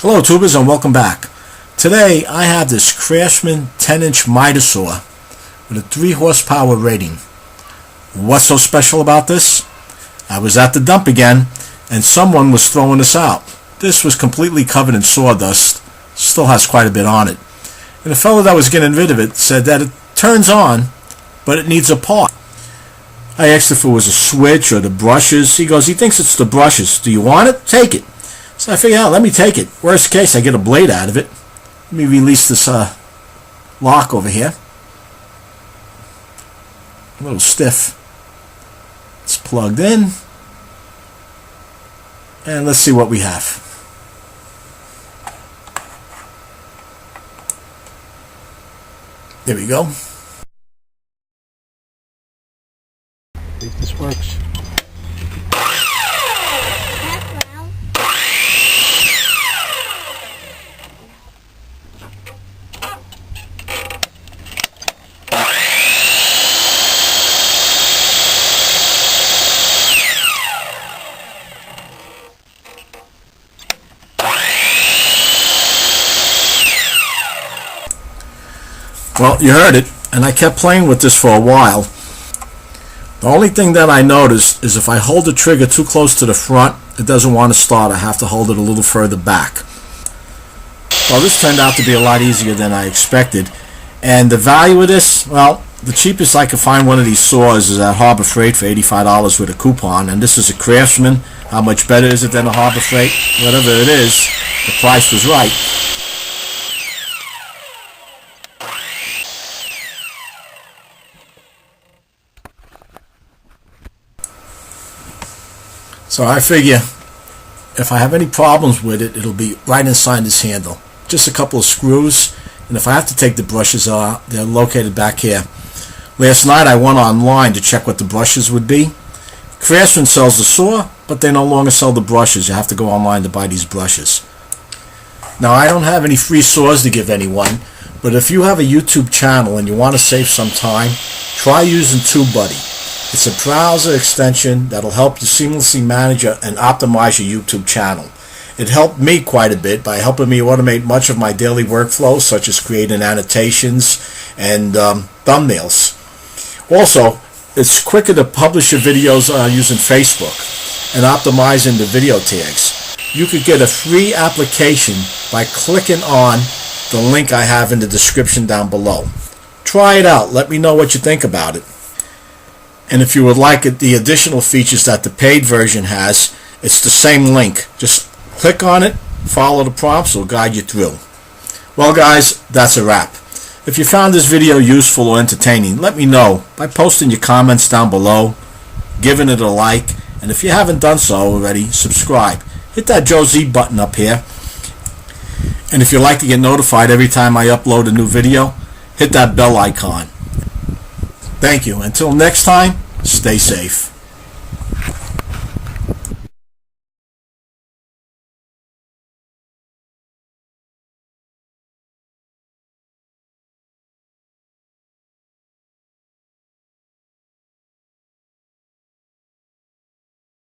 Hello tubers and welcome back. Today I have this Craftsman 10-inch miter saw with a 3 horsepower rating. What's so special about this? I was at the dump again and someone was throwing this out. This was completely covered in sawdust, still has quite a bit on it. And the fellow that was getting rid of it said that it turns on but it needs a part. I asked if it was a switch or the brushes. He goes, he thinks it's the brushes. Do you want it? Take it. So I figured out, let me take it. Worst case, I get a blade out of it. Let me release this lock over here. A little stiff. It's plugged in. And let's see what we have. There we go. I think this works. Well, you heard it, and I kept playing with this for a while. The only thing that I noticed is if I hold the trigger too close to the front, it doesn't want to start. I have to hold it a little further back. Well, this turned out to be a lot easier than I expected. And the value of this, well, the cheapest I could find one of these saws is at Harbor Freight for $85 with a coupon. And this is a Craftsman. How much better is it than a Harbor Freight? Whatever it is, the price was right. So I figure if I have any problems with it, it'll be right inside this handle. Just a couple of screws, and if I have to take the brushes out, they're located back here. Last night I went online to check what the brushes would be. Craftsman sells the saw, but they no longer sell the brushes. You have to go online to buy these brushes. Now I don't have any free saws to give anyone, but if you have a YouTube channel and you want to save some time, try using TubeBuddy. It's a browser extension that'll help you seamlessly manage and optimize your YouTube channel. It helped me quite a bit by helping me automate much of my daily workflow, such as creating annotations and thumbnails. Also, it's quicker to publish your videos using Facebook and optimizing the video tags. You could get a free application by clicking on the link I have in the description down below. Try it out. Let me know what you think about it. And if you would like it, the additional features that the paid version has, it's the same link. Just click on it, follow the prompts, it'll guide you through. Well guys, that's a wrap. If you found this video useful or entertaining, let me know by posting your comments down below, giving it a like, and if you haven't done so already, subscribe. Hit that Joe Z button up here. And if you'd like to get notified every time I upload a new video, hit that bell icon. Thank you. Until next time, stay safe.